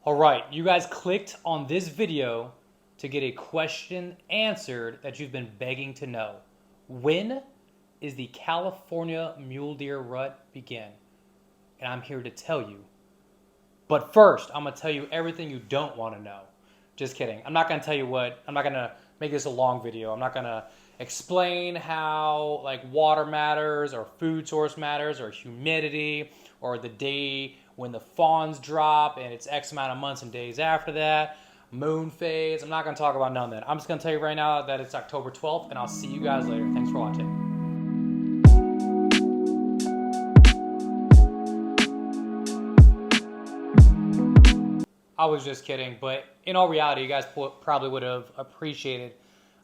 All right, you guys clicked on this video to get a question answered that you've been begging to know. When is the California mule deer rut begin? And I'm here to tell you. But first, I'm going to tell you everything you don't want to know. Just kidding. I'm not going to tell you what. I'm not going to make this a long video. I'm not going to explain how water matters or food source matters or humidity or the day when the fawns drop and it's X amount of months and days after that, moon phase. I'm not going to talk about none of that. I'm just going to tell you right now that it's October 12th, and I'll see you guys later. Thanks for watching. I was just kidding, but in all reality, you guys probably would have appreciated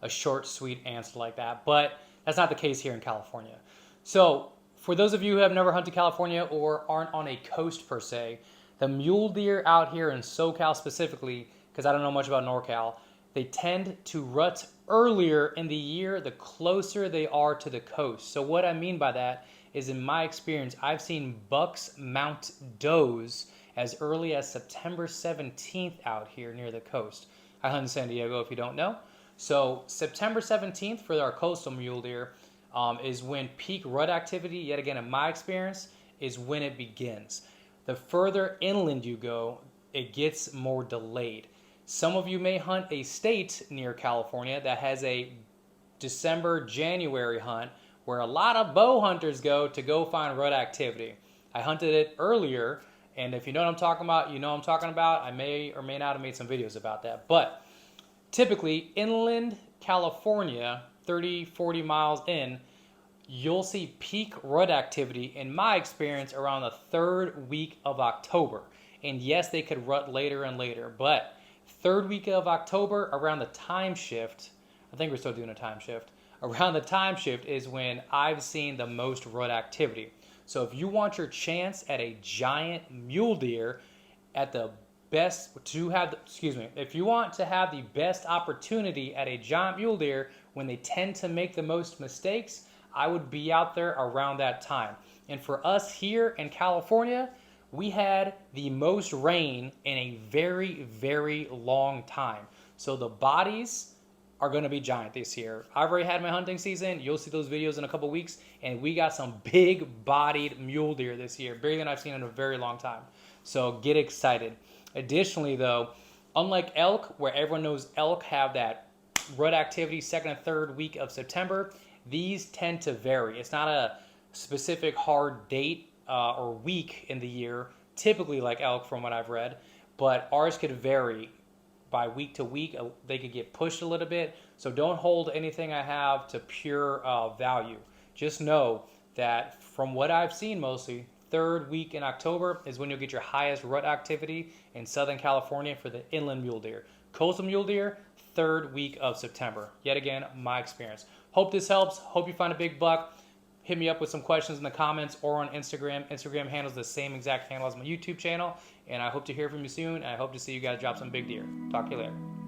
a short, sweet answer like that, but that's not the case here in California. So for those of you who have never hunted California or aren't on a coast per se, the mule deer out here in SoCal specifically, because I don't know much about NorCal, they tend to rut earlier in the year the closer they are to the coast. So what I mean by that is, in my experience, I've seen bucks mount does as early as September 17th out here near the coast. I hunt in San Diego, if you don't know. So September 17th for our coastal mule deer is when peak rut activity, yet again in my experience, is when it begins. The further inland you go, it gets more delayed. Some of you may hunt a state near California that has a December, January hunt where a lot of bow hunters go to go find rut activity. I hunted it earlier, and if you know what I'm talking about, you know what I'm talking about. I may or may not have made some videos about that. But typically, inland California, 30, 40 miles in, you'll see peak rut activity, in my experience, around the third week of October. And yes, they could rut later and later, but third week of October, around the time shift, I think we're still doing a time shift, around the time shift is when I've seen the most rut activity. So if you want your chance at a giant mule deer at the best to have, if you want to have the best opportunity at a giant mule deer when they tend to make the most mistakes, I would be out there around that time. And for us here in California, we had the most rain in a very, very long time. So the bodies are going to be giant this year. I've already had my hunting season. You'll see those videos in a couple weeks, and we got some big-bodied mule deer this year, bigger than I've seen in a very long time. So get excited. Additionally, though, unlike elk, where everyone knows elk have that rut activity second and third week of September, these tend to vary. It's not a specific hard date or week in the year, typically like elk from what I've read, but ours could vary by week to week. They could get pushed a little bit. So don't hold anything I have to pure value. Just know that from what I've seen mostly, third week in October is when you'll get your highest rut activity in Southern California for the inland mule deer. Coastal mule deer, third week of September. Yet again, my experience. Hope this helps. Hope you find a big buck. Hit me up with some questions in the comments or on Instagram. Instagram handles the same exact handle as my YouTube channel. And I hope to hear from you soon. And I hope to see you guys drop some big deer. Talk to you later.